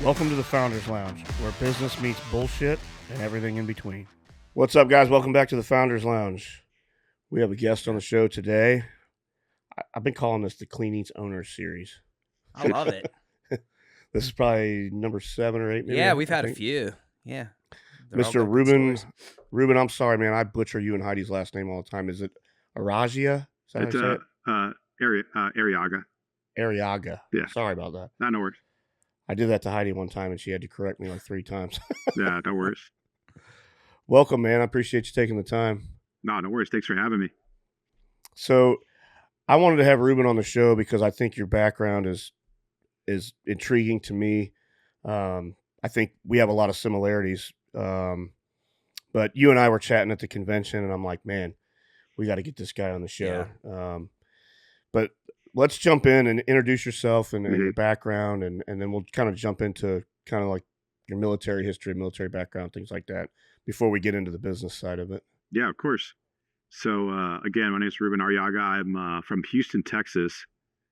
Welcome to the Founders Lounge, where business meets bullshit and everything in between. What's up, guys? Welcome back to the Founders Lounge. We have a guest on the show today. I've been calling this the Clean Eatz Owners Series. I love it. This is probably number 7 or 8. Maybe, yeah, we've had a few. Yeah. Mr. Ruben, I'm sorry, man. I butcher you and Heidi's last name all the time. Is it Arriaga? Is that it's Arriaga. Arriaga. Yeah. Sorry about that. No worries. I did that to Heidi one time, and she had to correct me like 3 times. Yeah, no worries. Welcome, man. I appreciate you taking the time. No worries. Thanks for having me. So I wanted to have Ruben on the show because I think your background is intriguing to me. I think we have a lot of similarities. But you and I were chatting at the convention, and I'm like, man, we got to get this guy on the show. Yeah. But let's jump in and introduce yourself and your background, and then we'll kind of jump into kind of like your military history, military background, things like that, before we get into the business side of it. Yeah, of course. So, again, my name is Ruben Arriaga. I'm from Houston, Texas,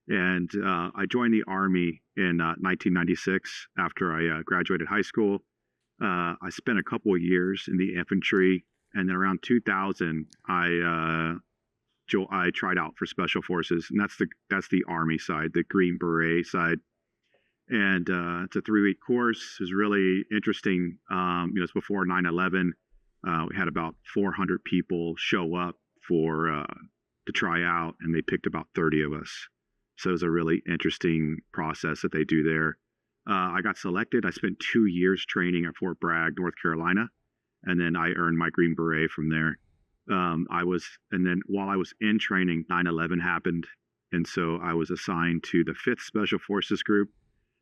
and I joined the Army in 1996 after I graduated high school. I spent a couple of years in the infantry, and then around 2000, I tried out for Special Forces, and that's the Army side, the Green Beret side. And it's a 3-week course. It was really interesting. It's before 9/11. We had about 400 people show up to try out, and they picked about 30 of us. So it was a really interesting process that they do there. I got selected. I spent 2 years training at Fort Bragg, North Carolina, and then I earned my Green Beret from there. And then while I was in training, 9/11 happened. And so I was assigned to the 5th Special Forces Group.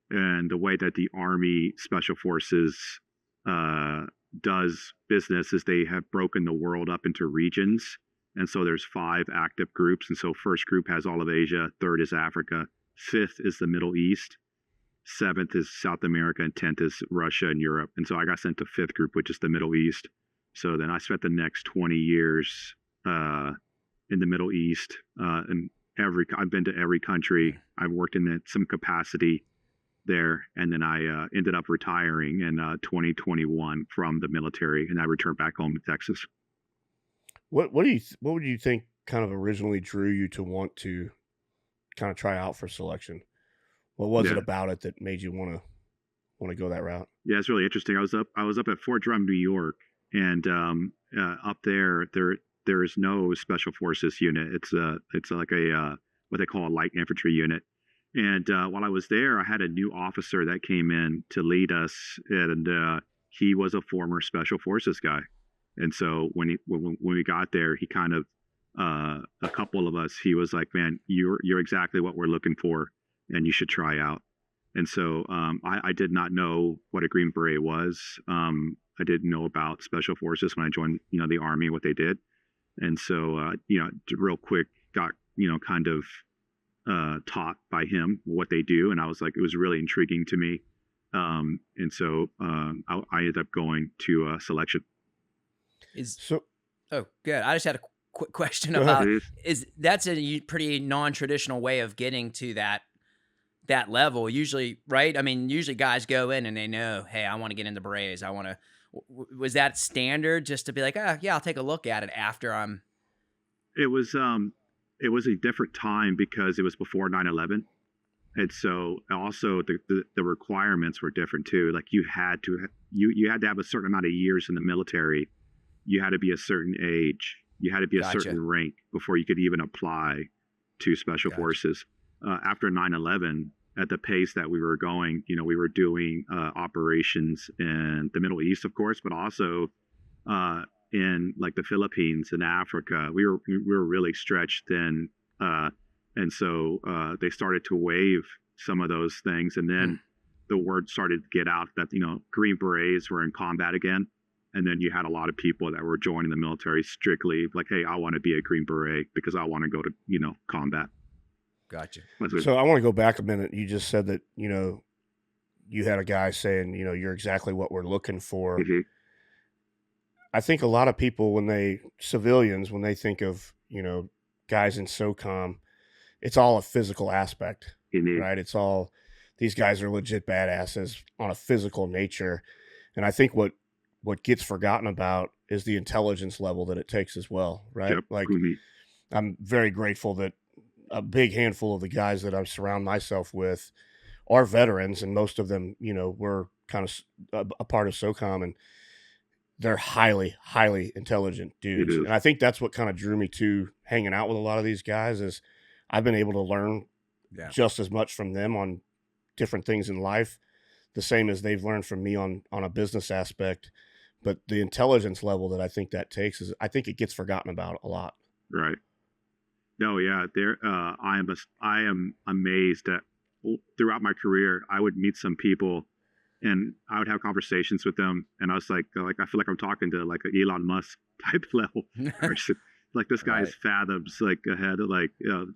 And the way that the Army Special Forces does business is they have broken the world up into regions. And so there's 5 active groups. And so 1st group has all of Asia, 3rd is Africa, 5th is the Middle East, 7th is South America, and 10th is Russia and Europe. And so I got sent to 5th group, which is the Middle East. So then I spent the next 20 years in the Middle East. And I've been to every country. I've worked in some capacity there. And then I ended up retiring in 2021 from the military, and I returned back home to Texas. What would you think kind of originally drew you to want to kind of try out for selection? What was it about it that made you want to go that route? Yeah, it's really interesting. I was up at Fort Drum, New York, and up there is no Special Forces unit. It's like a what they call a light infantry unit. And while I was there, I had a new officer that came in to lead us, and he was a former Special Forces guy. And so when we got there, he kind of a couple of us, he was like, "Man, you're exactly what we're looking for, and you should try out." And so I did not know what a Green Beret was. I didn't know about Special Forces when I joined, the Army, what they did. And so, real quick got, kind of taught by him what they do. And I was like, it was really intriguing to me. And so I ended up going to selection. Oh, good. I just had a quick question about, that's a pretty non-traditional way of getting to that level usually, right? I mean, usually guys go in and they know, hey, I want to get into berets. Was that standard just to be like, yeah, I'll take a look at it after I'm. It was a different time because it was before 9/11. And so also the requirements were different too. Like you had to have a certain amount of years in the military. You had to be a certain age. You had to be a certain rank before you could even apply to Special Forces. After 9/11, at the pace that we were going, we were doing operations in the Middle East, of course, but also in like the Philippines and Africa. We were really stretched thin, and so they started to waive some of those things, and then the word started to get out that Green Berets were in combat again, and then you had a lot of people that were joining the military strictly like, hey, I want to be a Green Beret because I want to go to combat. Gotcha. So I want to go back a minute. You just said that, you had a guy saying, you're exactly what we're looking for. Mm-hmm. I think a lot of people, when they think of, guys in SOCOM, it's all a physical aspect, Mm-hmm. right? It's all these guys are legit badasses on a physical nature. And I think what gets forgotten about is the intelligence level that it takes as well, right? Yep. Like, Mhm. I'm very grateful that a big handful of the guys that I surround myself with are veterans, and most of them, were kind of a part of SOCOM, and they're highly, highly intelligent It dudes. is. And I think that's what kind of drew me to hanging out with a lot of these guys is I've been able to learn Yeah. just as much from them on different things in life, the same as they've learned from me on a business aspect. But the intelligence level that I think that takes I think it gets forgotten about a lot. Right. No, yeah, I am amazed at throughout my career, I would meet some people and I would have conversations with them, and I was like I feel like I'm talking to like an Elon Musk type level. Or just, like this guy's Right. fathoms like ahead of like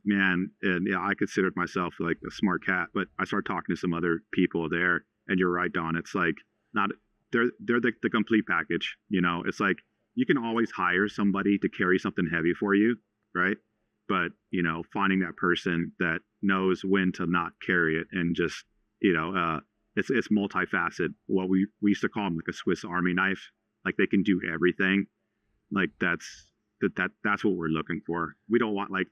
man, and yeah, I considered myself like a smart cat, but I started talking to some other people there, and you're right, Don. It's like not they're the complete package. It's like you can always hire somebody to carry something heavy for you, right? But finding that person that knows when to not carry it and just it's multifaceted. What we used to call them like a Swiss Army knife. Like they can do everything. Like that's what we're looking for. We don't want like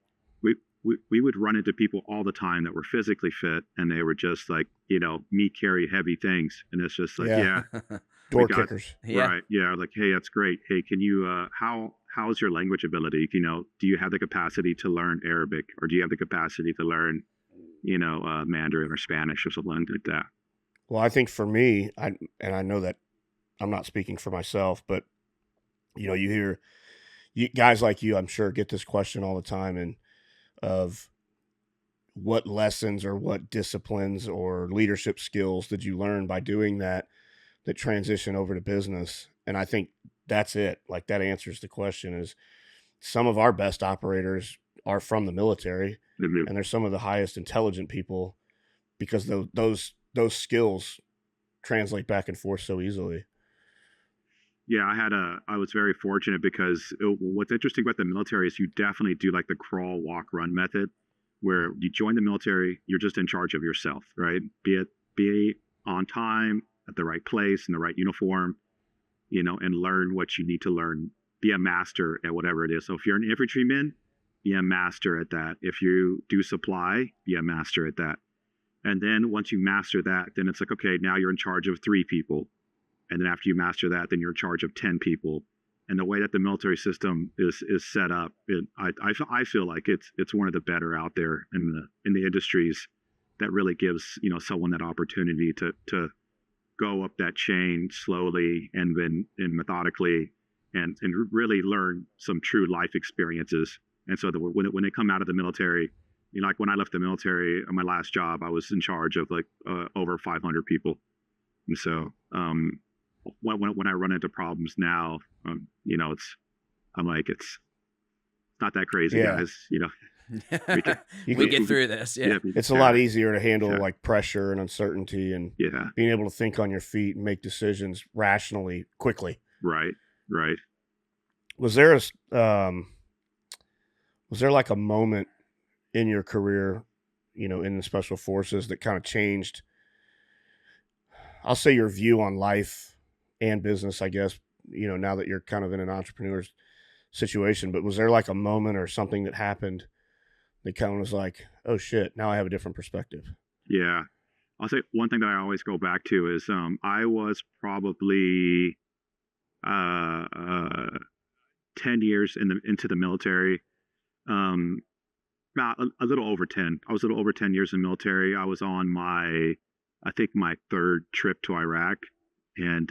we would run into people all the time that were physically fit and they were just like me carry heavy things, and it's just like Yeah. yeah, Door got kickers. Yeah. right, yeah, like hey, that's great. Hey, can you how's your language ability? Do you have the capacity to learn Arabic, or do you have the capacity to learn Mandarin or Spanish or something like that? Well, I think for me, I know that I'm not speaking for myself, but you hear guys like you, I'm sure, get this question all the time, and of what lessons or what disciplines or leadership skills did you learn by doing that transition over to business? And I think that's it. Like that answers the question is some of our best operators are from the military, Mhm. and they're some of the highest intelligent people because those skills translate back and forth so easily. Yeah, I was very fortunate because what's interesting about the military is you definitely do like the crawl, walk, run method, where you join the military, you're just in charge of yourself, right? Be on time at the right place in the right uniform, and learn what you need to learn. Be a master at whatever it is. So if you're an infantryman, be a master at that. If you do supply, be a master at that. And then once you master that, then it's like, okay, now you're in charge of 3 people. And then after you master that, then you're in charge of 10 people. And the way that the military system is set up, I feel like it's one of the better out there in the industries that really gives someone that opportunity to go up that chain slowly and then and methodically and really learn some true life experiences. And so that when they come out of the military, like when I left the military, my last job, I was in charge of like over 500 people. And so when I run into problems now, I'm like, it's not that crazy, Yeah. guys. We get through this. Yeah. It's a lot easier to handle Yeah. like pressure and uncertainty and Yeah. being able to think on your feet and make decisions rationally quickly. Right. Right. Was there was there like a moment in your career, in the special forces that kind of changed, I'll say, your view on life and business, I guess, now that you're kind of in an entrepreneur's situation, but was there like a moment or something that happened that kind of was like, oh shit, now I have a different perspective? Yeah. I'll say one thing that I always go back to is I was probably uh, uh, 10 years into the military. Um, About a little over 10. I was a little over 10 years in the military. I was on I think my 3rd trip to Iraq. And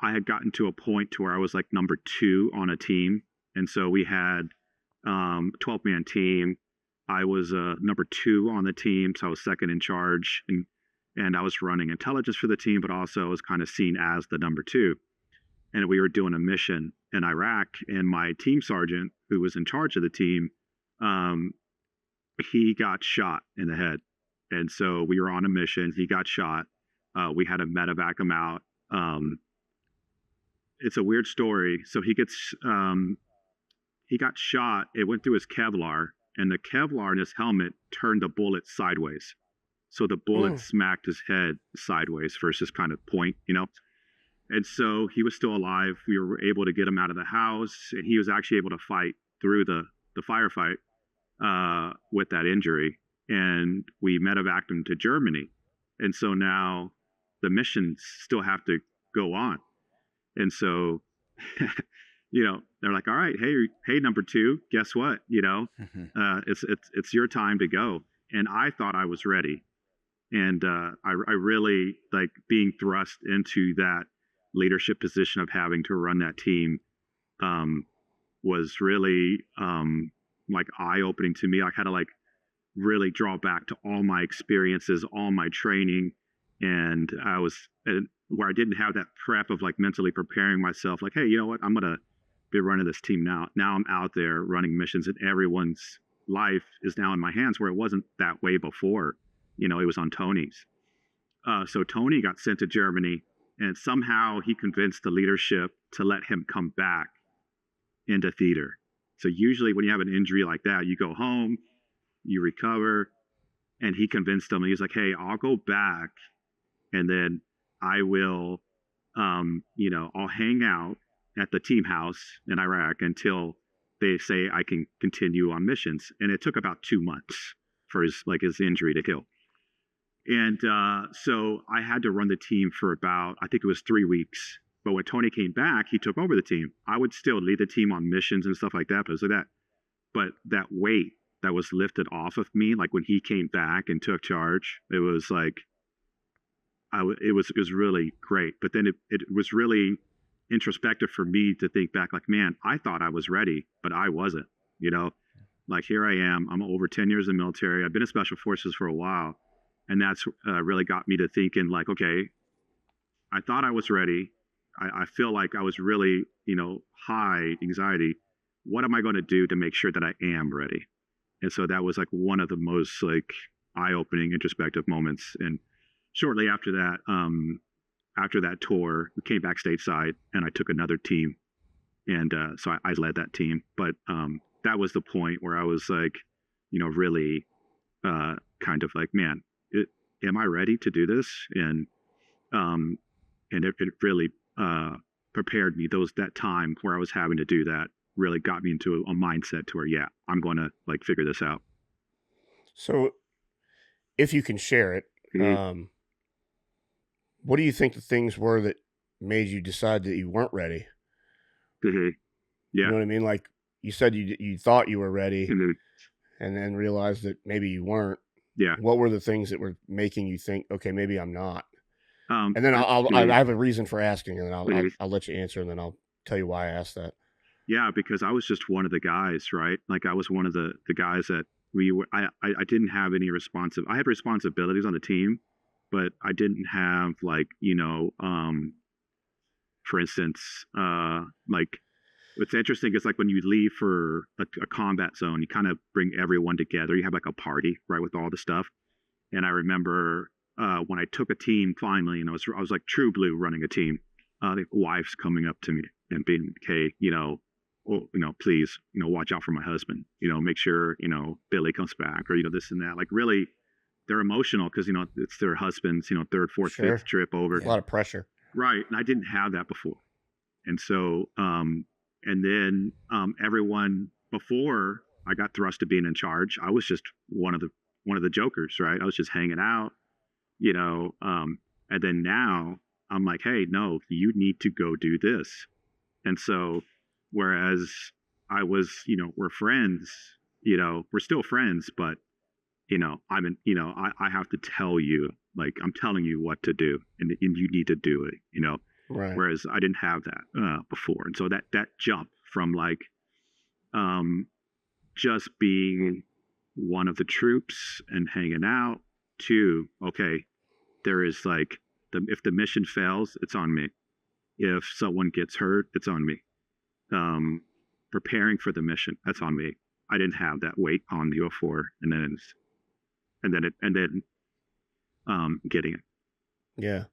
I had gotten to a point to where I was like number 2 on a team. And so we had 12-man team. I was number 2 on the team. So I was second in charge. And I was running intelligence for the team, but also was kind of seen as the number 2. And we were doing a mission in Iraq. And my team sergeant, who was in charge of the team, he got shot in the head. And so we were on a mission. He got shot. We had to medevac him out. It's a weird story. So he got shot. It went through his Kevlar, and the Kevlar in his helmet turned the bullet sideways. So the bullet smacked his head sideways versus kind of point, And so he was still alive. We were able to get him out of the house, and he was actually able to fight through the firefight with that injury. And we medevaced him to Germany. And so now the missions still have to go on. And so, they're like, all right, hey, number 2, guess what? It's your time to go. And I thought I was ready. And I really like being thrust into that leadership position of having to run that team was really like eye-opening to me. I had to like really draw back to all my experiences, all my training, and I was where I didn't have that prep of like mentally preparing myself like, hey, you know what, I'm gonna be running this team now. Now I'm out there running missions, and everyone's life is now in my hands, where it wasn't that way before. It was on Tony's. So Tony got sent to Germany, and somehow he convinced the leadership to let him come back into theater. So usually when you have an injury like that, you go home, you recover, and he convinced them. And he's like, hey, I'll go back, and then I will, I'll hang out at the team house in Iraq until they say I can continue on missions. And it took about 2 months for his injury to heal. And so I had to run the team for about, I think it was 3 weeks. But when Tony came back, he took over the team. I would still lead the team on missions and stuff like that, but that weight that was lifted off of me, like when he came back and took charge, it was like, it was really great. But then it was really introspective for me to think back, like, man, I thought I was ready, but I wasn't. Like, here I am. I'm over 10 years in the military. I've been in special forces for a while, and that's really got me to thinking, like, okay, I thought I was ready. I feel like I was really, high anxiety. What am I going to do to make sure that I am ready? And so that was like one of the most like eye-opening introspective moments. And shortly after that tour, we came back stateside, and I took another team. And so I led that team. But that was the point where I was like, really kind of like, man, am I ready to do this? And it really prepared me. That time where I was having to do that really got me into a mindset to where, yeah, I'm going to like figure this out. So if you can share it, what do you think the things were that made you decide that you weren't ready? Mm-hmm. Yeah. You know what I mean? Like you said, you thought you were ready, Mm-hmm. and then realized that maybe you weren't. Yeah. What were the things that were making you think, okay, maybe I'm not? And then I I have a reason for asking, and then I'll let you answer, and then I'll tell you why I asked that. Yeah, because I was just one of the guys, right? Like I was one of the guys that I didn't have any I had responsibilities on the team, but I didn't have like, for instance, like what's interesting is like when you leave for a combat zone, you kind of bring everyone together. You have like a party, right, with all the stuff. And I remember when I took a team finally, and I was like true blue running a team. The wife's coming up to me and being, hey, please, watch out for my husband. Make sure, Billy comes back, or this and that. Like really, they're emotional because it's their husband's, third, fourth, Sure. fifth trip over. A lot of pressure. Right, and I didn't have that before, and so and then everyone before I got thrust to being in charge, I was just one of the jokers, right? I was just hanging out, and then now I'm like, hey, no, you need to go do this. And so whereas I was, we're friends, we're still friends, but I have to tell you, like, I'm telling you what to do, and you need to do it, Right. Whereas I didn't have that before. And so that jump from like just being one of the troops and hanging out to, okay, there is like, if the mission fails, it's on me. If someone gets hurt, it's on me. Preparing for the mission, that's on me. I didn't have that weight on me before, and then getting it. Yeah.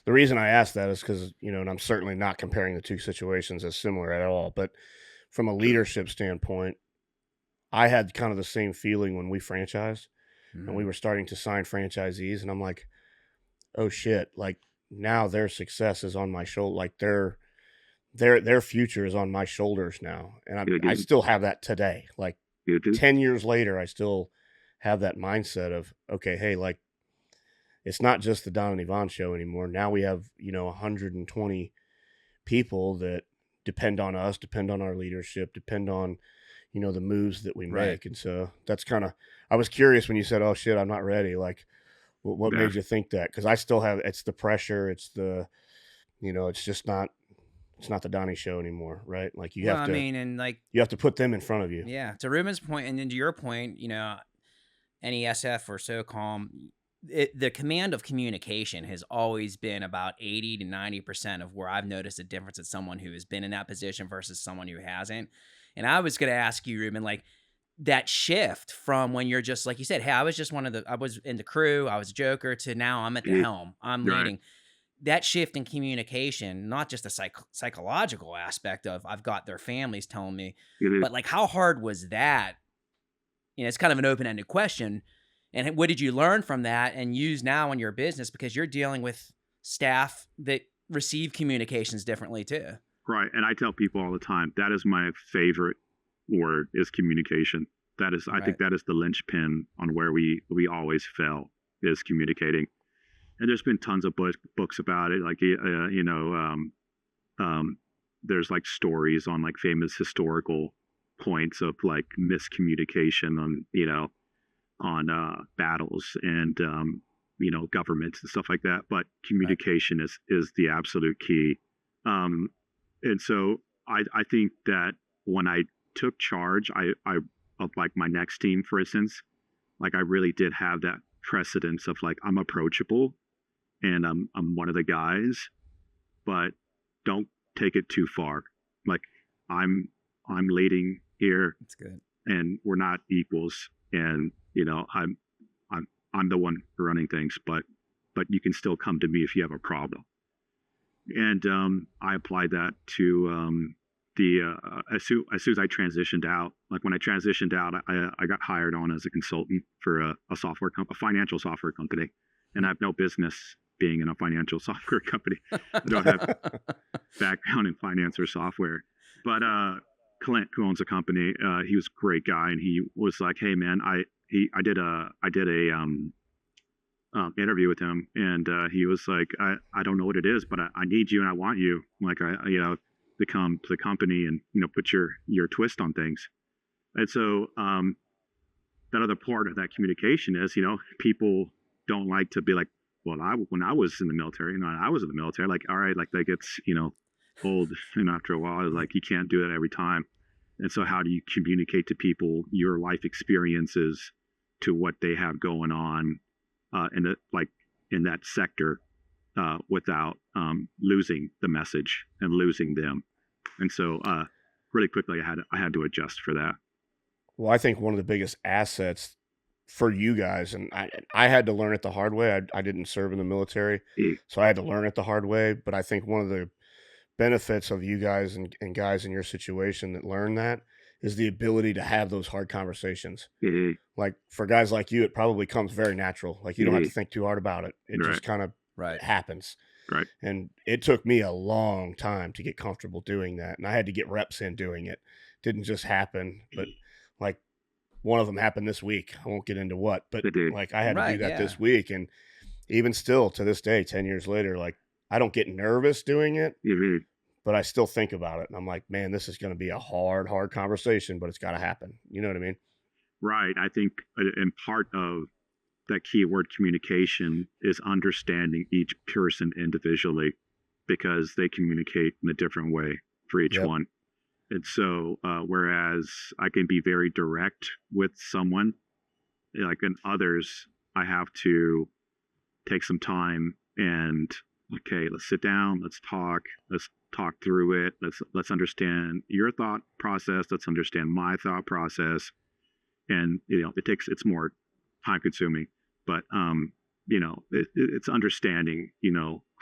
The reason I asked that is because, and I'm certainly not comparing the two situations as similar at all, but from a leadership standpoint, I had kind of the same feeling when we franchised. and we were starting to sign franchisees, and I'm like, oh shit, like now their success is on my shoulder, like their future is on my shoulders now. And I still have that today. Like 10 years later, I still have that mindset of, okay, hey, like it's not just the Don and Yvonne show anymore. Now we have, 120 people that depend on us, depend on our leadership, depend on, the moves that we make. Right. And so that's kind of, I was curious when you said, oh shit, I'm not ready. Like what made you think that? Cause I still have, it's the pressure. It's the, it's just not, it's not the Donnie show anymore. Right. Like you have to, and like, you have to put them in front of you. Yeah. To Ruben's point, and then to your point, any SF or SOCOM, the command of communication has always been about 80 to 90% of where I've noticed a difference in someone who has been in that position versus someone who hasn't. And I was going to ask you, Ruben, like that shift from when you're just, like you said, hey, I was just I was in the crew, I was a joker, to now I'm at the helm, I'm leading. That shift in communication, not just the psychological aspect of I've got their families telling me, but like how hard was that? It's kind of an open-ended question. And what did you learn from that and use now in your business? Because you're dealing with staff that receive communications differently too. Right. And I tell people all the time, that is my favorite word, is communication. That is, I think that is the linchpin on where we always fail, is communicating. And there's been tons of books about it. Like, there's like stories on like famous historical points of like miscommunication on battles and governments and stuff like that. But communication is the absolute key. And so I think that when I took charge, I of like my next team, for instance, like I really did have that precedence of like I'm approachable and I'm one of the guys, but don't take it too far. Like I'm leading here. That's good. And we're not equals. And I'm the one running things, but you can still come to me if you have a problem. And I applied that to as soon as I transitioned out. Like when I transitioned out, I got hired on as a consultant for a financial software company, and I have no business being in a financial software company. I don't have background in finance or software, but Clint, who owns the company, he was a great guy, and he was like, "Hey, man, I did a interview with him, and he was like, I don't know what it is, but I need you and I want you, like to come to the company and put your twist on things." And so that other part of that communication is people don't like to be like, well, when I was in the military, I was in the military, like, all right, like that gets old, and after a while, like you can't do that every time. And so how do you communicate to people your life experiences to what they have going on in that sector without losing the message and losing them? And so really quickly I had to adjust for that. Well, I think one of the biggest assets for you guys, and I had to learn it the hard way. I didn't serve in the military, so I had to learn it the hard way. But I think one of the benefits of you guys and guys in your situation that learn that is the ability to have those hard conversations. Like for guys like you, it probably comes very natural. Like you don't have to think too hard about it. It just kind of happens. Right. And it took me a long time to get comfortable doing that. And I had to get reps in doing it. It didn't just happen, but like one of them happened this week. I won't get into what, but like I had to do that this week. And even still to this day, 10 years later, like I don't get nervous doing it, but I still think about it. And I'm like, man, this is going to be a hard conversation, but it's got to happen. You know what I mean? Right. I think in part of that key word communication is understanding each person individually, because they communicate in a different way for each one. And so whereas I can be very direct with someone, like in others, I have to take some time and, okay, let's sit down, let's talk through it. Let's understand your thought process. Let's understand my thought process. And, it's more time consuming, but, it's understanding,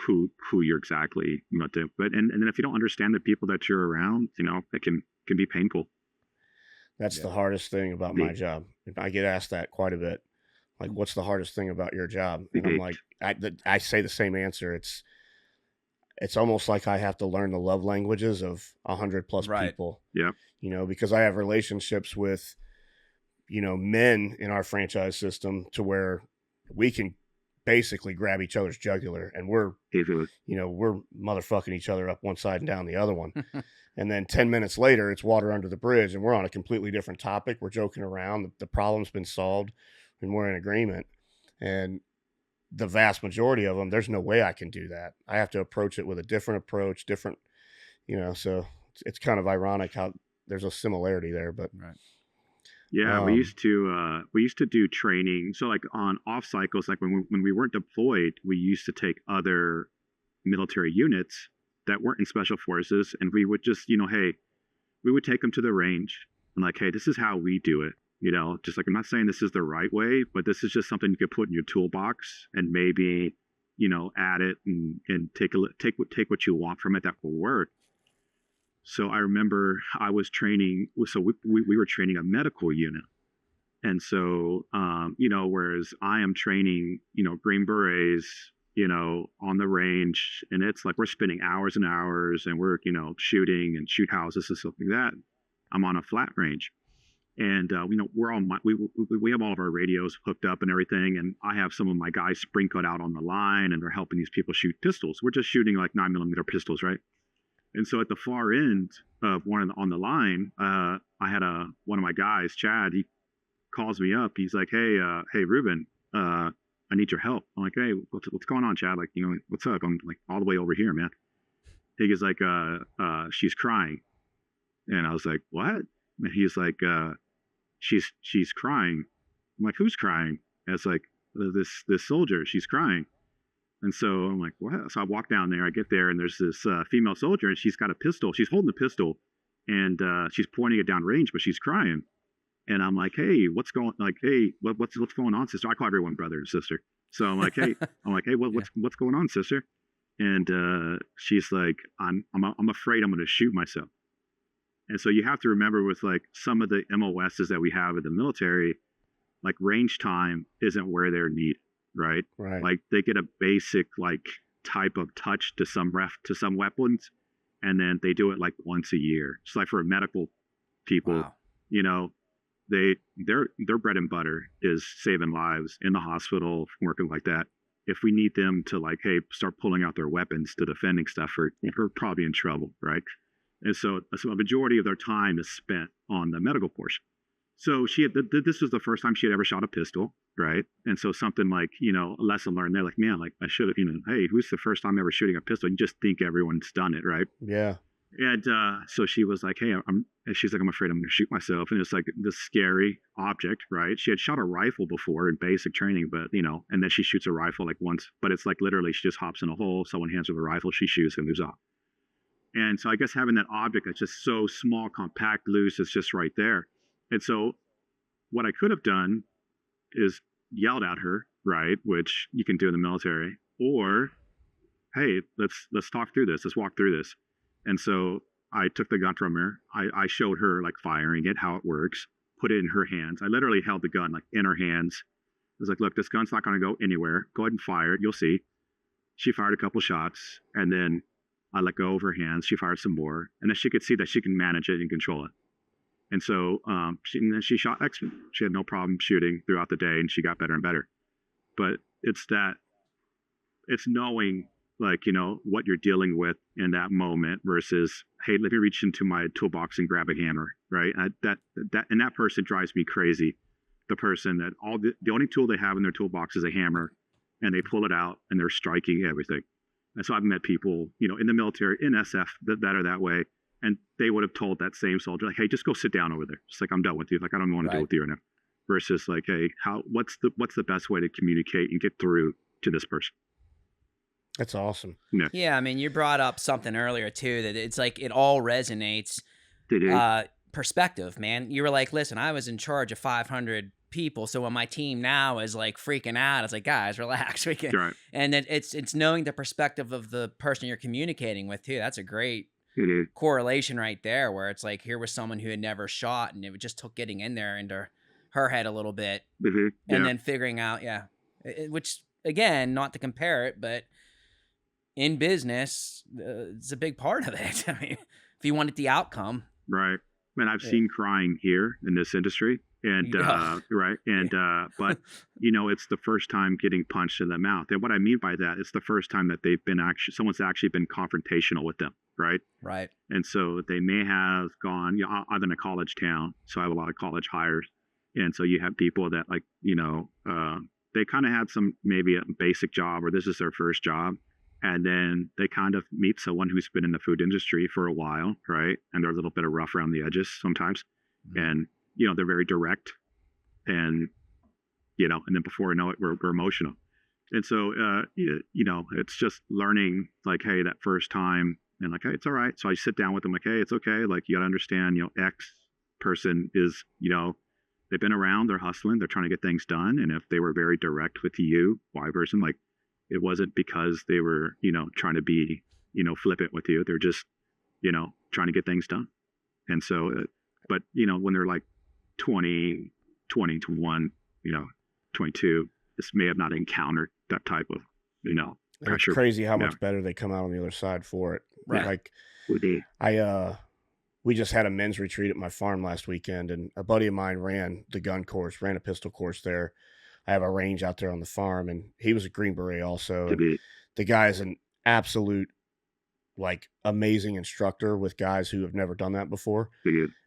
who you're exactly, but then if you don't understand the people that you're around, it can be painful. That's the hardest thing about my job. I get asked that quite a bit. Like, what's the hardest thing about your job? And I'm like, I say the same answer. It's almost like I have to learn the love languages of 100 plus Right. people, Yeah. you know, because I have relationships with, you know, men in our franchise system to where we can basically grab each other's jugular, and we're, you know, we're motherfucking each other up one side and down the other one. And then 10 minutes later, it's water under the bridge and we're on a completely different topic. We're joking around. The problem's been solved and we're in agreement. And the vast majority of them, there's no way I can do that. I have to approach it with a different approach, different, you know, so it's kind of ironic how there's a similarity there, but Right. Yeah, we used to do training. So like on off cycles, like when we weren't deployed, we used to take other military units that weren't in special forces, and we would just, you know, hey, we would take them to the range and like, hey, this is how we do it. You know, just like, I'm not saying this is the right way, but this is just something you could put in your toolbox and maybe, you know, add it and take what you want from it that will work. So I remember I was training, so we were training a medical unit. And so, you know, whereas I am training, you know, Green Berets, you know, on the range, and it's like we're spending hours and hours and we're, you know, shooting and shoot houses and stuff like that. I'm on a flat range. And, you know, we're all, we have all of our radios hooked up and everything. And I have some of my guys sprinkled out on the line and they're helping these people shoot pistols. We're just shooting like 9mm pistols, right? And so at the far end of on the line, I had one of my guys, Chad. He calls me up. He's like, "Hey, Ruben, I need your help." I'm like, "Hey, what's going on, Chad? Like, you know, what's up?" I'm like, "All the way over here, man." He goes like, "She's crying," and I was like, "What?" And he's like, "She's crying." I'm like, "Who's crying?" And it's like, this soldier. She's crying. And so I'm like, what? So I walk down there, I get there, and there's this female soldier, and she's got a pistol. She's holding the pistol, and she's pointing it down range, but she's crying. And I'm like, hey, what's going on, sister? I call everyone brother and sister. So I'm like, hey, what's going on, sister? And she's like, I'm afraid I'm going to shoot myself. And so you have to remember with like some of the MOSs that we have in the military, like range time isn't where they're needed. Right. Like they get a basic like type of touch to some weapons, and then they do it like once a year. It's like for medical people, wow. You know, their bread and butter is saving lives in the hospital, working like that. If we need them to like, hey, start pulling out their weapons to defending stuff, we're probably in trouble, right? And so a majority of their time is spent on the medical portion. So this was the first time she had ever shot a pistol, right? And so something like, you know, a lesson learned there, like, man, like I should have, you know, hey, who's the first time ever shooting a pistol? You just think everyone's done it, right? Yeah. And so she was like, hey, she's like, I'm afraid I'm going to shoot myself. And it's like this scary object, right? She had shot a rifle before in basic training, but, you know, and then she shoots a rifle like once, but it's like literally she just hops in a hole, someone hands her the rifle, she shoots and moves off. And so I guess having that object that's just so small, compact, loose, it's just right there. And so what I could have done is yelled at her, right, which you can do in the military, or, hey, let's talk through this. Let's walk through this. And so I took the gun from her. I showed her like firing it, how it works, put it in her hands. I literally held the gun like in her hands. I was like, look, this gun's not going to go anywhere. Go ahead and fire it. You'll see. She fired a couple shots, and then I let go of her hands. She fired some more, and then she could see that she can manage it and control it. And so then she shot excellent. She had no problem shooting throughout the day, and she got better and better. But it's knowing, like, you know, what you're dealing with in that moment versus, hey, let me reach into my toolbox and grab a hammer, right? And that person drives me crazy. The person that the only tool they have in their toolbox is a hammer, and they pull it out and they're striking everything. And so I've met people, you know, in the military, in SF that are that way. And they would have told that same soldier, like, hey, just go sit down over there. It's like, I'm done with you. Like, I don't want to deal with you right now. Versus like, hey, what's the best way to communicate and get through to this person? That's awesome. Yeah, I mean, you brought up something earlier too, that it's like it all resonates. Perspective, man. You were like, listen, I was in charge of 500 people, so when my team now is like freaking out, it's like, guys, relax. We can. Right. And then it's knowing the perspective of the person you're communicating with too. That's a great correlation right there, where it's like, here was someone who had never shot, and it just took getting in there and her head a little bit, Yeah. and then figuring out, which again, not to compare it, but in business, it's a big part of it. I mean, if you wanted the outcome, Right. And I've seen crying here in this industry. And right. And but it's the first time getting punched in the mouth. And what I mean by that, it's the first time that someone's actually been confrontational with them. Right. Right. And so they may have gone, I'm in a college town, so I have a lot of college hires. And so you have people that they kind of had maybe a basic job, or this is their first job. And then they kind of meet someone who's been in the food industry for a while, right? And they're a little bit of rough around the edges sometimes. Mm-hmm. And, they're very direct. And, and then before I know it, we're emotional. And so, it's just learning, like, hey, that first time, and like, hey, it's all right. So I sit down with them, like, hey, it's okay. Like, you got to understand, X person is, they've been around, they're hustling, they're trying to get things done. And if they were very direct with you, Y person, like, it wasn't because they were, trying to be, flippant with you. They're just, trying to get things done. And so, but, when they're like 20, 21, 22, this may have not encountered that type of, pressure. It's crazy how much better they come out on the other side for it. Right. Like, we just had a men's retreat at my farm last weekend, and a buddy of mine ran a pistol course there. I have a range out there on the farm, and he was a Green Beret also. And the guy is an absolute, like, amazing instructor with guys who have never done that before.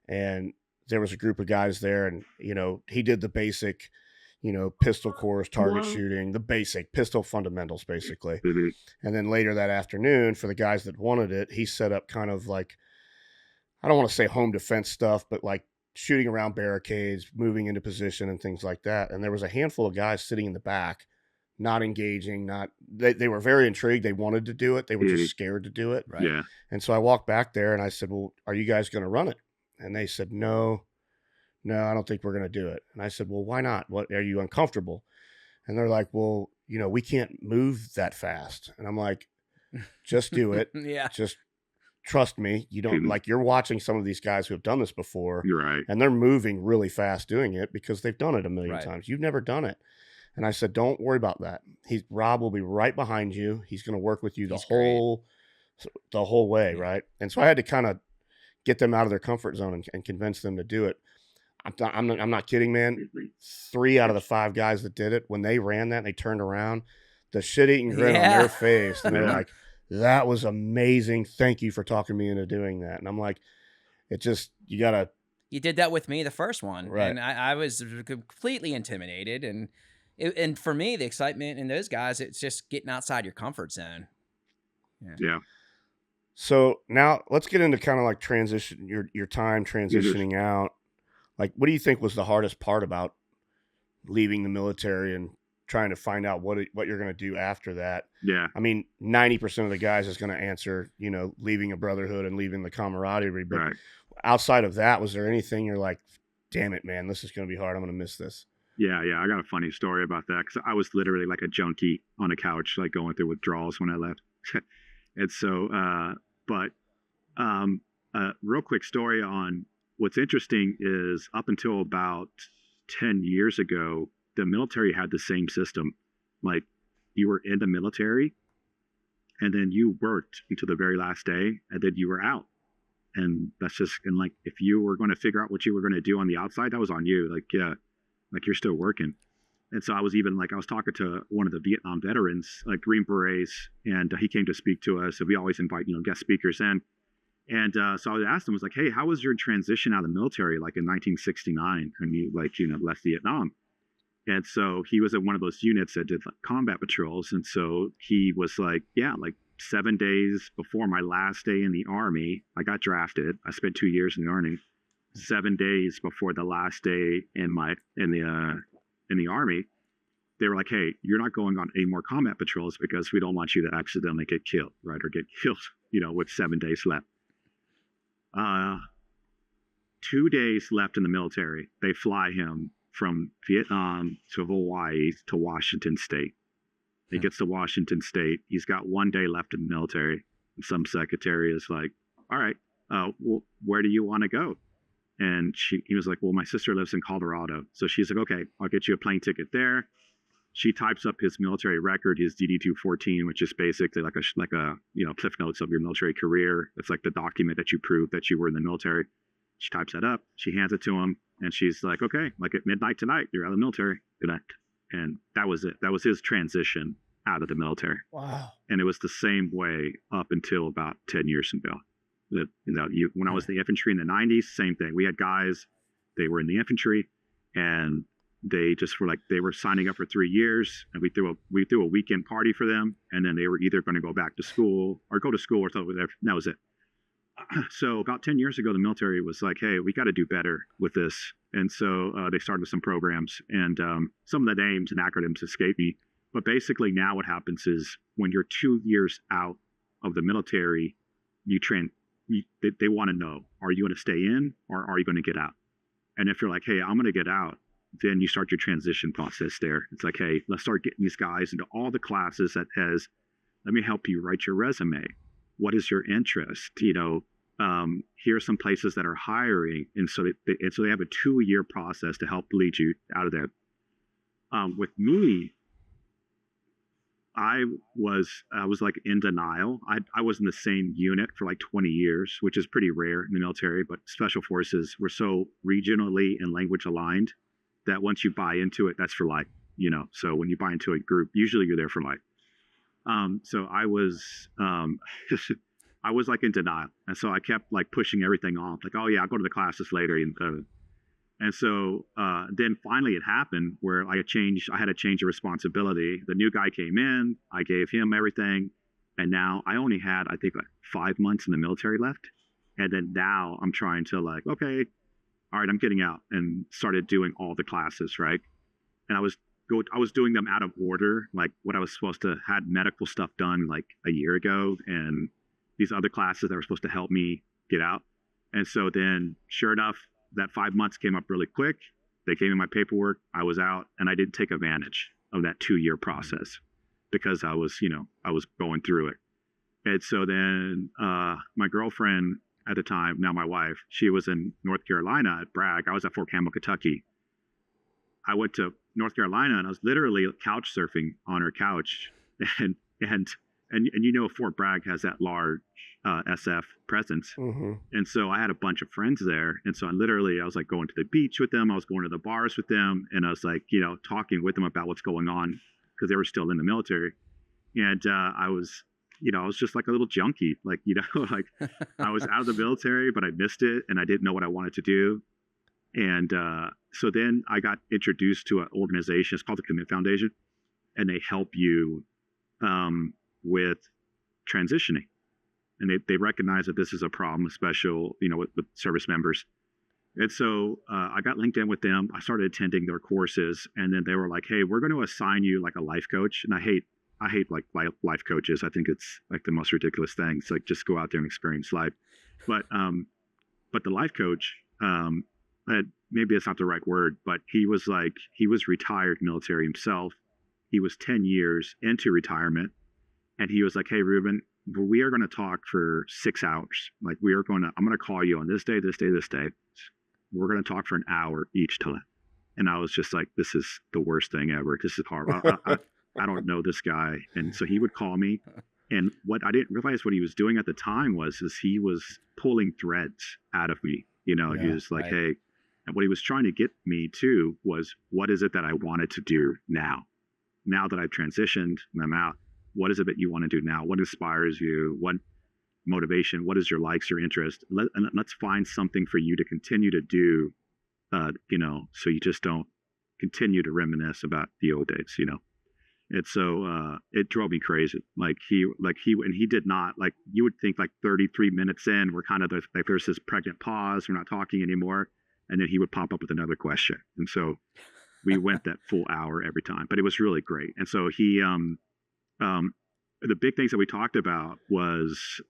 And there was a group of guys there, and, he did the basic, pistol course, target shooting, the basic pistol fundamentals, basically. And then later that afternoon, for the guys that wanted it, he set up kind of like, I don't want to say home defense stuff, but like shooting around barricades, moving into position and things like that. And there was a handful of guys sitting in the back, not engaging, they were very intrigued. They wanted to do it. They were just scared to do it. Right. Yeah. And so I walked back there and I said, well, are you guys going to run it? And they said, no, I don't think we're going to do it. And I said, well, why not? What, are you uncomfortable? And they're like, well, we can't move that fast. And I'm like, just do it. Yeah. Just trust me. You don't like, you're watching some of these guys who have done this before. You're right. And they're moving really fast doing it because they've done it a million times. You've never done it. And I said, don't worry about that. Rob will be right behind you. He's going to work with you the whole way. Right. And so I had to kind of get them out of their comfort zone and convince them to do it. I'm not kidding, man. 3 out of the 5 guys that did it, when they ran that and they turned around, the shit-eating grin on their face. And they're like, that was amazing. Thank you for talking me into doing that. And I'm like, you did that with me the first one. Right. And I was completely intimidated. And for me, the excitement in those guys, it's just getting outside your comfort zone. Yeah. So now let's get into kind of like your time transitioning out. Like, what do you think was the hardest part about leaving the military and trying to find out what you're going to do after that? Yeah. I mean, 90% of the guys is going to answer, leaving a brotherhood and leaving the camaraderie. But outside of that, was there anything you're like, damn it, man, this is going to be hard. I'm going to miss this. Yeah. I got a funny story about that, because I was literally like a junkie on a couch, like going through withdrawals when I left. And so, real quick story on what's interesting is, up until about 10 years ago, the military had the same system. Like, you were in the military and then you worked until the very last day and then you were out. And that's just, and like, if you were going to figure out what you were going to do on the outside, that was on you. Like, yeah, like, you're still working. And so I was talking to one of the Vietnam veterans, like Green Berets, and he came to speak to us. And we always invite, guest speakers in. And so I asked him, I was like, hey, how was your transition out of the military, like in 1969, when you left Vietnam? And so he was in one of those units that did like combat patrols. And so he was like, yeah, like 7 days before my last day in the Army, I got drafted. I spent 2 years in the Army. 7 days before the last day in the Army, they were like, hey, you're not going on any more combat patrols because we don't want you to accidentally get killed, right? Or get killed, with 7 days left. 2 days left in the military. They fly him from Vietnam to Hawaii to Washington State. He gets to Washington State. He's got 1 day left in the military. And some secretary is like, all right, well, where do you want to go? And he was like, well, my sister lives in Colorado. So she's like, okay, I'll get you a plane ticket there. She types up his military record, his DD-214, which is basically like a cliff notes of your military career. It's like the document that you prove that you were in the military. She types that up. She hands it to him, and she's like, okay, like at midnight tonight, you're out of the military. Good night. And that was it. That was his transition out of the military. Wow. And it was the same way up until about 10 years ago. When I was in the infantry in the 90s, same thing. We had guys, they were in the infantry, and they just were like, they were signing up for 3 years, and we threw a weekend party for them, and then they were either going to go back to school or go to school or something. That was it. So about 10 years ago, the military was like, hey, we got to do better with this. And so they started with some programs, and some of the names and acronyms escape me. But basically now what happens is when you're 2 years out of the military, they want to know, are you going to stay in or are you going to get out? And if you're like, hey, I'm going to get out, then you start your transition process there. It's like, hey, let's start getting these guys into all the classes let me help you write your resume. What is your interest? Here are some places that are hiring. And so they have a 2-year process to help lead you out of that. With me, I was like in denial. I was in the same unit for like 20 years, which is pretty rare in the military, but special forces were so regionally and language aligned that once you buy into it, that's for life, So when you buy into a group, usually you're there for life. So I was I was like in denial. And so I kept like pushing everything off, like, oh yeah, I'll go to the classes later. And so then finally it happened where I had a change of responsibility. The new guy came in, I gave him everything. And now I only had, I think, like 5 months in the military left. And then now I'm trying to like, okay, all right, I'm getting out, and started doing all the classes, right? And I was doing them out of order, like what I was supposed to had medical stuff done like a year ago, and these other classes that were supposed to help me get out. And so then sure enough, that 5 months came up really quick. They gave me my paperwork. I was out, and I didn't take advantage of that 2-year process because I was going through it. And so then my girlfriend at the time, now my wife, she was in North Carolina at Bragg. I was at Fort Campbell, Kentucky. I went to North Carolina, and I was literally couch surfing on her couch, and Fort Bragg has that large SF presence. Mm-hmm. And so I had a bunch of friends there. And so I was like going to the beach with them. I was going to the bars with them. And I was like, talking with them about what's going on because they were still in the military. And I was just like a little junkie, like, like I was out of the military, but I missed it and I didn't know what I wanted to do. And so then I got introduced to an organization. It's called the Commit Foundation. And they help you with transitioning. And they recognize that this is a problem, especially, with service members. And so I got linked in with them. I started attending their courses, and then they were like, hey, we're going to assign you like a life coach. And I hate like life coaches. I think it's like the most ridiculous thing. It's like, just go out there and experience life. But the life coach, maybe it's not the right word, but he was retired military himself. He was 10 years into retirement. And he was like, hey, Ruben, we are going to talk for 6 hours. Like I'm going to call you on this day, this day, this day. We're going to talk for an hour each time. And I was just like, this is the worst thing ever. This is hard. I don't know this guy. And so he would call me. And what I didn't realize what he was doing at the time was he was pulling threads out of me. He was like, right. Hey, and what he was trying to get me to was, what is it that I wanted to do now? Now that I've transitioned and I'm out, what is it that you want to do now? What inspires you? What motivation? What is your likes, your interest? Let's find something for you to continue to do, so you just don't continue to reminisce about the old days, And so it drove me crazy. He did not, like, you would think like 33 minutes in, we're kind of like there's this pregnant pause, we're not talking anymore. And then he would pop up with another question. And so we went that full hour every time, but it was really great. And so he, the big things that we talked about was,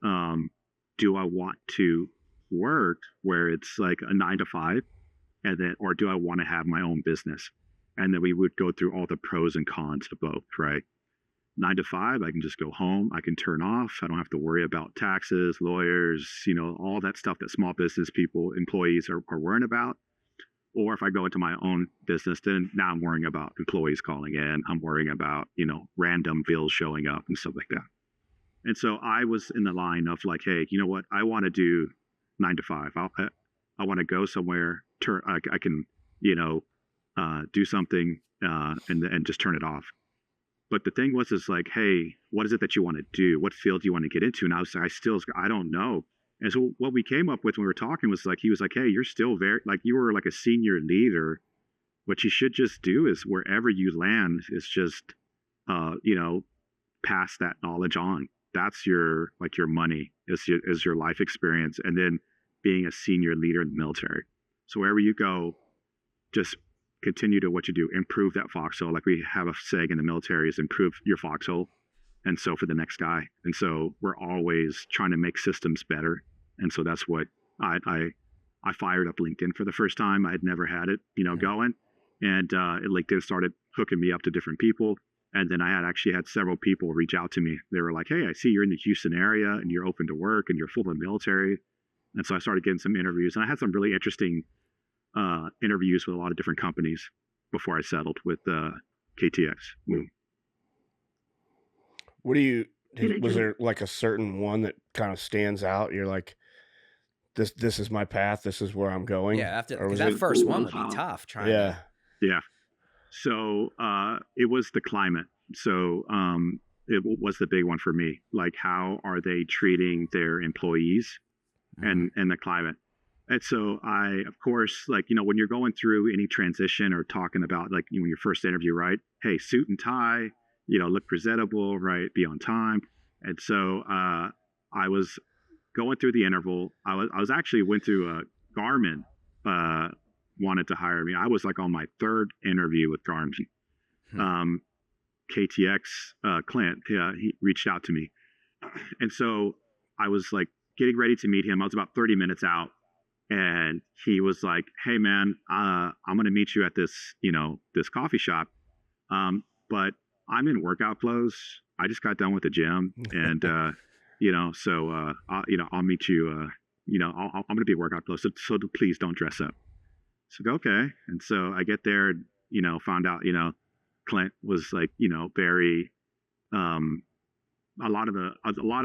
do I want to work where it's like a 9 to 5, or do I want to have my own business? And then we would go through all the pros and cons of both, right? 9 to 5, I can just go home. I can turn off. I don't have to worry about taxes, lawyers, all that stuff that small business people, employees are worrying about. Or if I go into my own business, then now I'm worrying about employees calling in. I'm worrying about, random bills showing up and stuff like that. And so I was in the line of like, hey, you know what? I want to do 9 to 5. I want to go somewhere. I can, do something and just turn it off. But the thing was, is like, hey, what is it that you want to do? What field do you want to get into? And I don't know. And so what we came up with when we were talking was like, he was like, hey, you're still you were like a senior leader. What you should just do is wherever you land is just, pass that knowledge on. That's your money is your life experience. And then being a senior leader in the military. So wherever you go, just continue to what you do, improve that foxhole. Like we have a saying in the military is improve your foxhole. And so for the next guy. And so we're always trying to make systems better. And so that's what I fired up LinkedIn for the first time. I had never had it, going. And LinkedIn started hooking me up to different people. And then I actually had several people reach out to me. They were like, hey, I see you're in the Houston area and you're open to work and you're full of military. And so I started getting some interviews. And I had some really interesting interviews with a lot of different companies before I settled with KTX. Was there like a certain one that kind of stands out? You're like, this is my path. This is where I'm going. Yeah. Because that first one would be tough trying to. Yeah. So it was the climate. So it was the big one for me. Like, how are they treating their employees and the climate? And so I, of course, like, when you're going through any transition or talking about like when your first interview, right? Hey, suit and tie, look presentable, right? Be on time. And so I was going through the interval. I was actually went through Garmin wanted to hire me. I was like on my third interview with Garmin. KTX, Clint, he reached out to me. And so I was like getting ready to meet him. I was about 30 minutes out. And he was like, hey, man, I'm going to meet you at this, this coffee shop. But I'm in workout clothes. I just got done with the gym. And, so, I'll meet you, I'm going to be in workout clothes. So please don't dress up. So, okay. And so I get there, found out, Clint was like, very, a lot of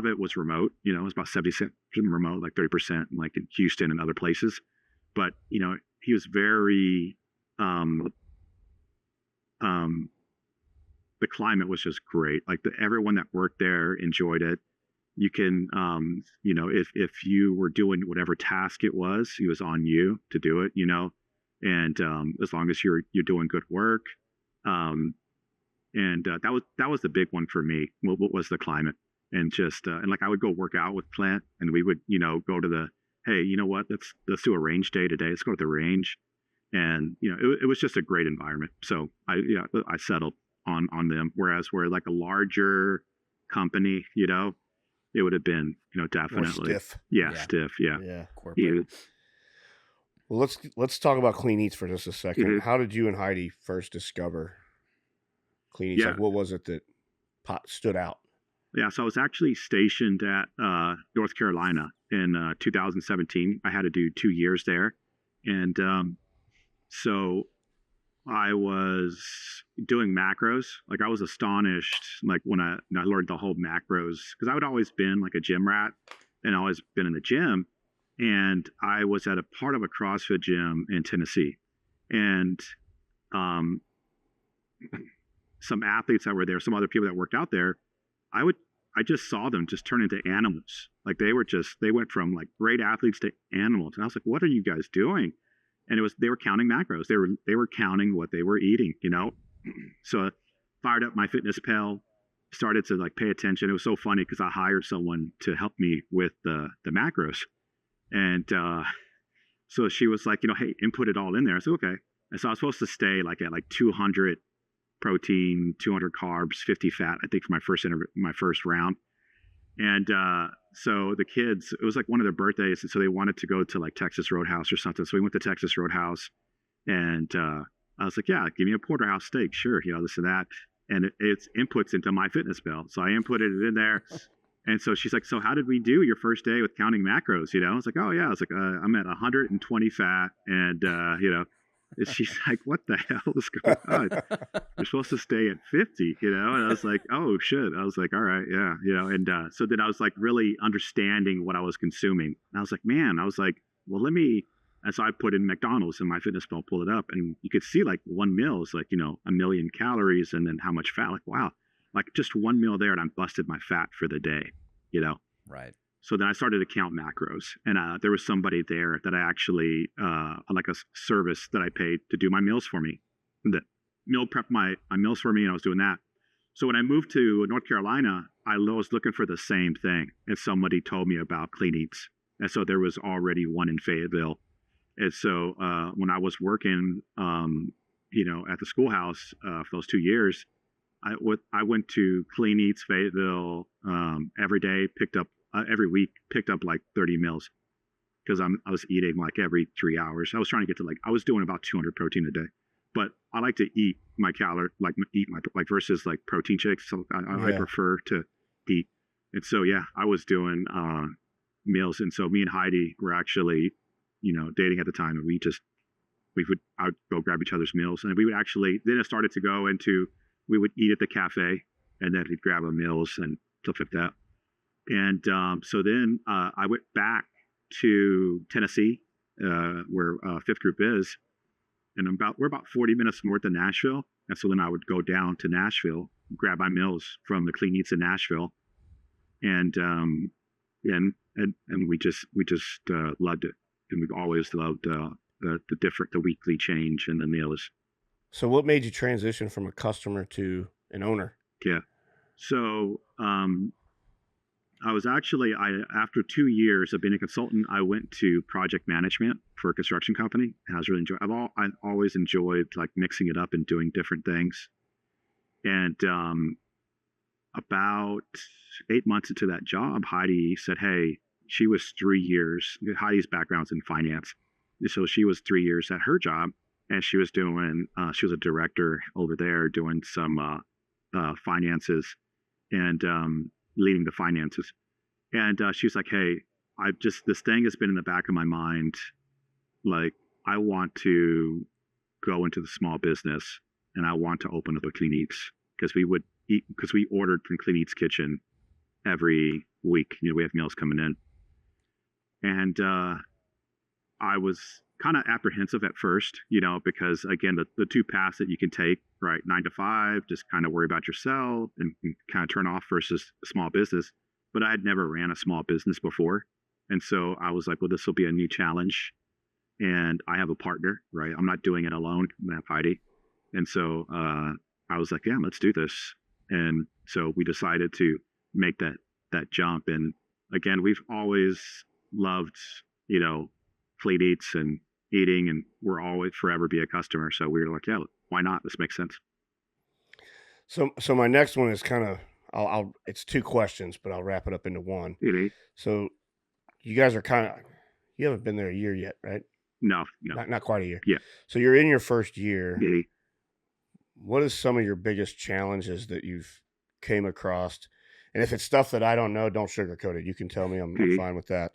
it was remote, it was about 70% remote, like 30% like in Houston and other places. But, he was very, the climate was just great. Like everyone that worked there enjoyed it. You can, if you were doing whatever task it was on you to do it, and as long as you're doing good work. That was the big one for me. What was the climate? And just and like I would go work out with Clint, and we would go to hey, you know what? Let's do a range day today. Let's go to the range, and it was just a great environment. So I settled on them. Whereas we're like a larger company, it would have been definitely more stiff. Stiff. Yeah. Corporate. Well, let's talk about Clean Eatz for just a second. Mm-hmm. How did you and Heidi first discover Clean Eatz? Like, what was it that stood out? Yeah, so I was actually stationed at North Carolina in 2017. I had to do 2 years there. And so I was doing macros. Like, I was astonished, like, when I learned the whole macros, because I would always been like a gym rat and always been in the gym. And I was at a part of a CrossFit gym in Tennessee. And some athletes that were there, some other people that worked out there, I just saw them just turn into animals. Like they went from like great athletes to animals. And I was like, what are you guys doing? And they were counting macros. They were counting what they were eating, So I fired up my fitness pal, started to like pay attention. It was so funny because I hired someone to help me with the macros. And so she was like, hey, input it all in there. I said, okay. And so I was supposed to stay like at like 200 protein, 200 carbs, 50 fat, I think, for my first round. And so the kids, it was like one of their birthdays, and so they wanted to go to like Texas Roadhouse or something. So we went to Texas Roadhouse, and I was like, yeah, give me a porterhouse steak, sure, this and that. and it's inputs into MyFitnessPal. So I inputted it in there. And so she's like, so how did we do your first day with counting macros? I was like, oh yeah. I was like, I'm at 120 fat. And, and she's like, what the hell is going on? You're supposed to stay at 50, and I was like, oh shit. I was like, all right, yeah, and so then I was like really understanding what I was consuming. And I was like, man, I was like, well, and so I put in McDonald's in MyFitnessPal, pull it up, and you could see like one meal is like, 1,000,000 calories and then how much fat. Like, wow, like just one meal there and I busted my fat for the day, Right. So then I started to count macros, and there was somebody there that I actually, like a service that I paid to do my meals for me, that meal prep my meals for me, and I was doing that. So when I moved to North Carolina, I was looking for the same thing, and somebody told me about Clean Eatz, and so there was already one in Fayetteville. And so when I was working, at the schoolhouse for those 2 years, I went to Clean Eatz Fayetteville every day, every week, picked up like 30 meals, because I was eating like every 3 hours. I was trying to get to I was doing about 200 protein a day, but I like to eat my versus like protein shakes. So I prefer to eat. And so, yeah, I was doing meals. And so me and Heidi were actually, dating at the time, and I would go grab each other's meals, and we would actually, then it started to go into, we would eat at the cafe, and then we'd grab our meals and stuff like that. And so then I went back to Tennessee, where Fifth Group is, and we're about 40 minutes north of Nashville. And so then I would go down to Nashville, grab my meals from the Clean Eatz in Nashville, and we just loved it, and we've always loved the weekly change in the meals. So what made you transition from a customer to an owner? Yeah. So I was actually, after 2 years of being a consultant, I went to project management for a construction company, and I was really enjoying. I've always enjoyed like mixing it up and doing different things. And about 8 months into that job, Heidi said, "Hey," she was 3 years. Heidi's background's in finance, so she was 3 years at her job, and she was doing. She was a director over there doing some finances and leading the finances. And she was like, "Hey, this thing has been in the back of my mind. Like, I want to go into the small business, and I want to open up a Clean Eatz, because we ordered from Clean Eatz Kitchen every week. We have meals coming in." And I was kind of apprehensive at first, because again, the two paths that you can take, right? 9 to 5, just kind of worry about yourself and kind of turn off, versus a small business. But I had never ran a small business before. And so I was like, well, this will be a new challenge. And I have a partner, right? I'm not doing it alone. I have Heidi. And so I was like, yeah, let's do this. And so we decided to make that jump. And again, we've always loved, Clean Eatz and eating, and we'll always forever be a customer. So we were like, yeah, why not? This makes sense. So my next one is kind of, it's 2 questions, but I'll wrap it up into one. So you guys are you haven't been there a year yet, right? No. Not quite a year. Yeah. So you're in your first year. Yeah. What is some of your biggest challenges that you've came across? And if it's stuff that I don't know, don't sugarcoat it. You can tell me. I'm fine with that.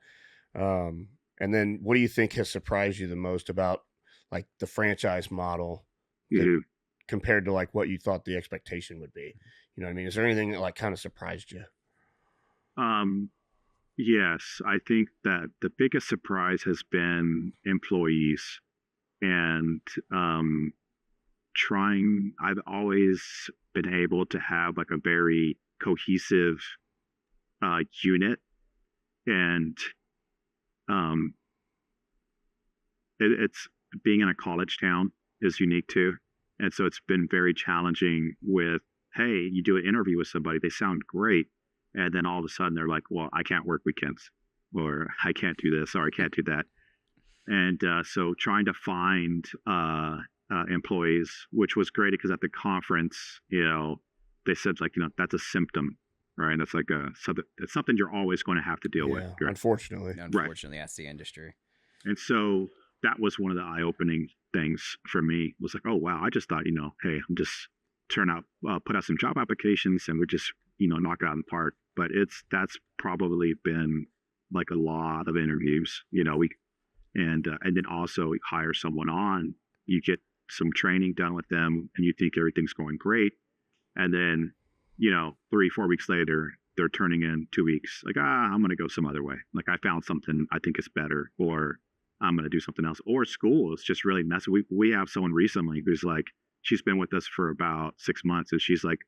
And then what do you think has surprised you the most about like the franchise model compared to like what you thought the expectation would be? You know what I mean? Is there anything that like kind of surprised you? Yes, I think that the biggest surprise has been employees, and I've always been able to have like a very cohesive unit, and it's being in a college town is unique too. And so it's been very challenging with, hey, you do an interview with somebody, they sound great, and then all of a sudden they're like, well, I can't work weekends, or I can't do this, or I can't do that. And so trying to find employees, which was great, because at the conference, they said like, that's a symptom, right? And that's like it's something you're always going to have to deal with. Right? Unfortunately, right. That's the industry. And so that was one of the eye-opening things for me, was like, oh wow, I just thought, hey, I'm just put out some job applications, and we just knock it out in the park. But that's probably been like a lot of interviews. And then also hire someone on. You get some training done with them, and you think everything's going great, and then 3-4 weeks later, they're turning in 2 weeks. Like, I'm going to go some other way. Like, I found something I think is better, or I'm going to do something else. Or school is just really messy. We have someone recently who's like, she's been with us for about 6 months, and she's like,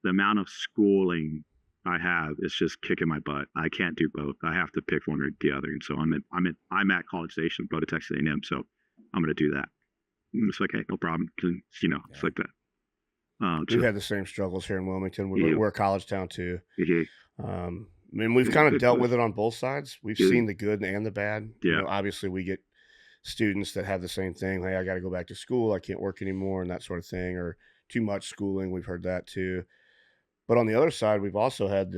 the amount of schooling I have is just kicking my butt. I can't do both. I have to pick one or the other. And so I'm at College Station, go to Texas A&M. So I'm going to do that. And it's like, hey, no problem. It's like that. We've had the same struggles here in Wilmington. We're a college town too. Mm-hmm. I mean, we've kind of dealt with it on both sides. We've seen the good and the bad. Yeah. Obviously, we get students that have the same thing. Hey, I got to go back to school. I can't work anymore, and that sort of thing, or too much schooling. We've heard that too. But on the other side, we've also had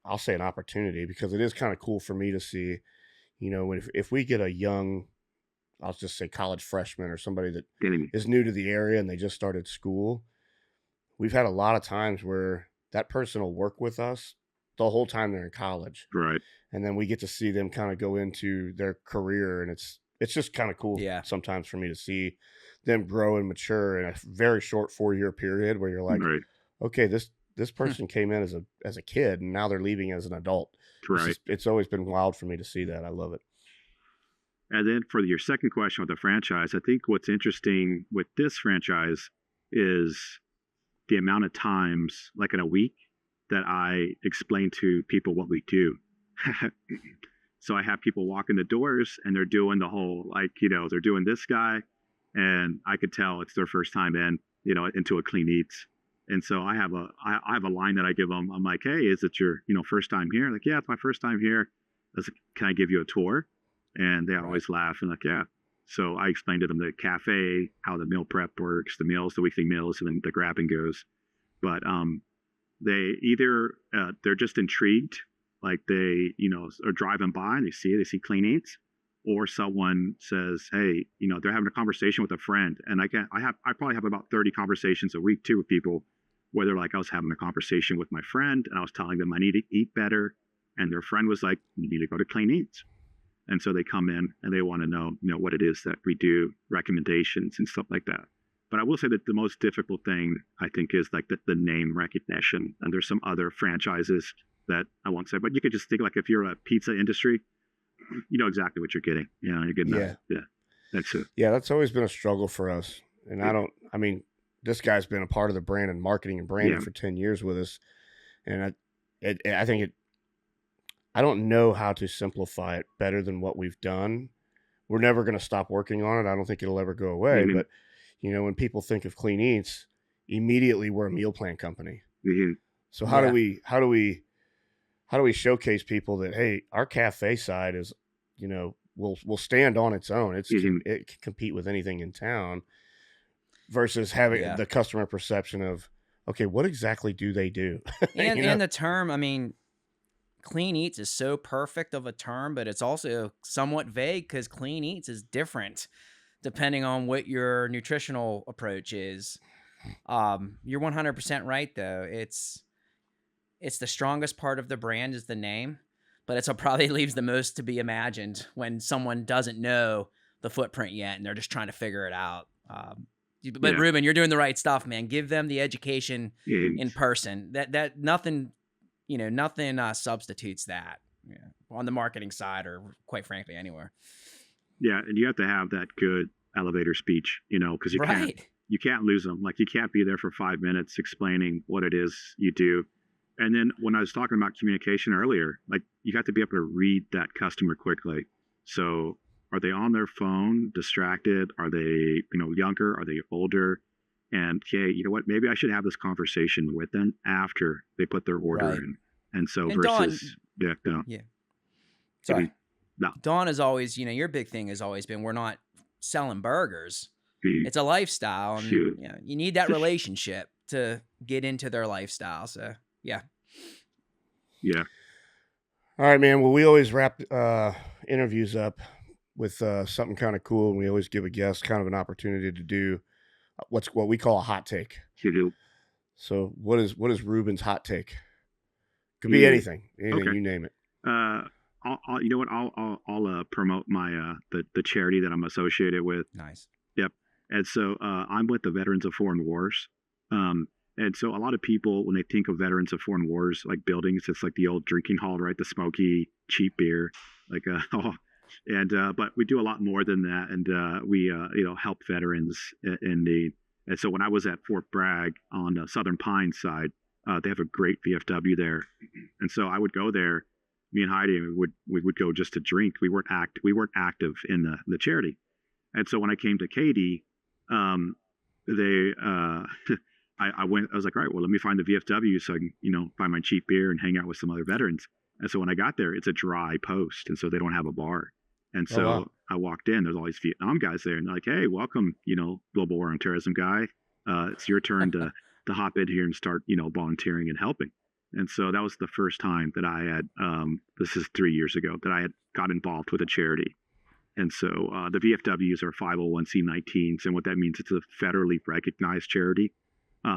I'll say an opportunity, because it is kind of cool for me to see, if we get a young, I'll just say college freshman or somebody that is new to the area and they just started school. We've had a lot of times where that person will work with us the whole time they're in college. Right. And then we get to see them kind of go into their career, and it's just kind of cool sometimes for me to see them grow and mature in a very short 4-year period where you're like, right. Okay, this person came in as a kid, and now they're leaving as an adult. Right. It's always been wild for me to see that. I love it. And then for your second question with the franchise, I think what's interesting with this franchise is the amount of times, like in a week, that I explain to people what we do. So I have people walk in the doors, and they're doing the whole, they're doing this guy, and I could tell it's their first time into a Clean Eatz. And so I have a line that I give them. I'm like, hey, is it your first time here? Like, yeah, it's my first time here. I was like, can I give you a tour? And they always laugh and like, yeah. So I explained to them the cafe, how the meal prep works, the meals, the weekly meals, and then the grab and goes. But they either they're just intrigued, like they are driving by and they see Clean Eatz, or someone says, hey, they're having a conversation with a friend, and I probably have about 30 conversations a week too with people where they're like, I was having a conversation with my friend and I was telling them I need to eat better, and their friend was like, you need to go to Clean Eatz. And so they come in and they want to know, what it is that we do, recommendations and stuff like that. But I will say that the most difficult thing, I think, is like the name recognition. And there's some other franchises that I won't say, but you could just think, like, if you're a pizza industry, you know exactly what you're getting. You're getting that. Yeah. That's it. Yeah, that's always been a struggle for us. And this guy's been a part of the brand and marketing and branding for 10 years with us. And I think I don't know how to simplify it better than what we've done. We're never going to stop working on it. I don't think it'll ever go away. Mm-hmm. But, when people think of Clean Eatz, immediately we're a meal plan company. Mm-hmm. So how do we showcase people that, hey, our cafe side is, will stand on its own. It can compete with anything in town, versus having the customer perception of, okay, what exactly do they do? And the term, Clean Eatz is so perfect of a term, but it's also somewhat vague, because Clean Eatz is different depending on what your nutritional approach is. You're 100% right, though. It's the strongest part of the brand is the name, but it probably leaves the most to be imagined when someone doesn't know the footprint yet and they're just trying to figure it out. But Ruben, you're doing the right stuff, man. Give them the education in person. That nothing substitutes that on the marketing side, or quite frankly anywhere. Yeah, and you have to have that good elevator speech, because you can't lose them. Like, you can't be there for 5 minutes explaining what it is you do. And then when I was talking about communication earlier, like, you have to be able to read that customer quickly. So are they on their phone, distracted? Are they, younger? Are they older? And, okay, you know what? Maybe I should have this conversation with them after they put their order in. And so versus, Sorry. Dawn is always, your big thing has always been, we're not selling burgers. It's a lifestyle, and you need that relationship to get into their lifestyle. So, yeah. Yeah. All right, man. Well, we always wrap interviews up with something kind of cool, and we always give a guest kind of an opportunity to do what we call a hot take. So what is Ruben's hot take? Could be Yeah. anything, Okay. you name it. You know what? I'll promote my the charity that I'm associated with. Nice. Yep. And so I'm with the Veterans of Foreign Wars. And so a lot of people, when they think of Veterans of Foreign Wars, like buildings, it's like the old drinking hall, right? The smoky, cheap beer, like but we do a lot more than that, and we help veterans in need. And so when I was at Fort Bragg on the Southern Pines side, they have a great VFW there, and so I would go there. Me and Heidi we would go just to drink. We weren't active in the charity, and so when I came to Katy, they I went. I was like, all right, well, let me find the VFW so I can find my cheap beer and hang out with some other veterans. And so when I got there, it's a dry post, and so they don't have a bar. And so wow. I walked in. There's all these Vietnam guys there, and they're like, "Hey, welcome, global war on terrorism guy. It's your turn to hop in here and start, volunteering and helping." And so that was the first time that I had. This is 3 years ago that I had got involved with a charity. And so the VFWs are 501c19s, and what that means, it's a federally recognized charity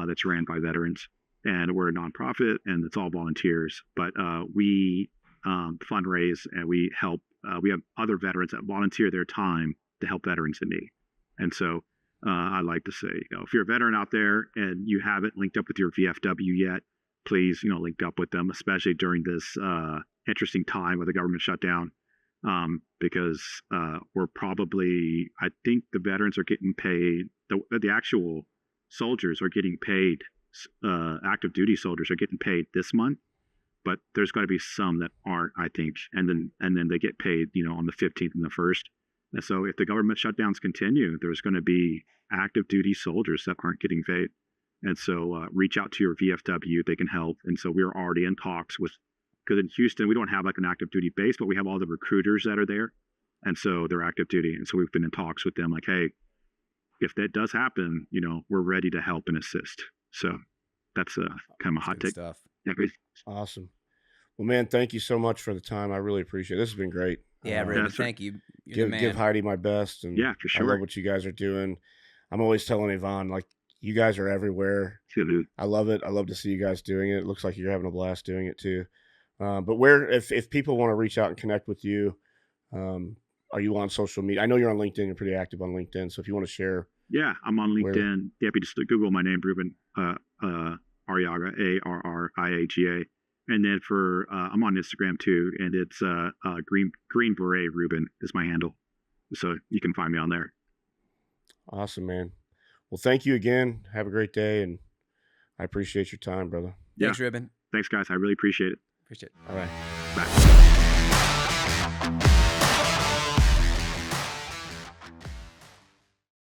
that's ran by veterans, and we're a nonprofit, and it's all volunteers. But we fundraise and we help. We have other veterans that volunteer their time to help veterans in need. And so I like to say, if you're a veteran out there and you haven't linked up with your VFW yet, please, link up with them, especially during this interesting time with the government shutdown. Because we're probably, I think the veterans are getting paid, the actual soldiers are getting paid, active duty soldiers are getting paid this month, but there's got to be some that aren't, I think, and then they get paid, on the 15th and the 1st. And so if the government shutdowns continue, there's going to be active duty soldiers that aren't getting paid. And so reach out to your VFW, they can help. And so we're already in talks with, because in Houston, we don't have like an active duty base, but we have all the recruiters that are there. And so they're active duty. And so we've been in talks with them like, hey, if that does happen, we're ready to help and assist. So that's kind of a hot take. Stuff. Yeah, awesome. Well, man, thank you so much for the time. I really appreciate it. This has been great. Yeah, Ruben, thank you. You're the man. Give Heidi my best. And yeah, for sure. I love what you guys are doing. I'm always telling Yvonne, like, you guys are everywhere. I love it. I love to see you guys doing it. It looks like you're having a blast doing it too. But if people want to reach out and connect with you, are you on social media? I know you're on LinkedIn. You're pretty active on LinkedIn. So if you want to share. Yeah, I'm on LinkedIn. Yeah, just Google my name, Ruben Arriaga, Arriaga. And then I'm on Instagram too. And it's Green Beret Ruben is my handle. So you can find me on there. Awesome, man. Well, thank you again. Have a great day. And I appreciate your time, brother. Thanks, Ruben. Thanks, guys. I really appreciate it. Appreciate it. All right. Bye.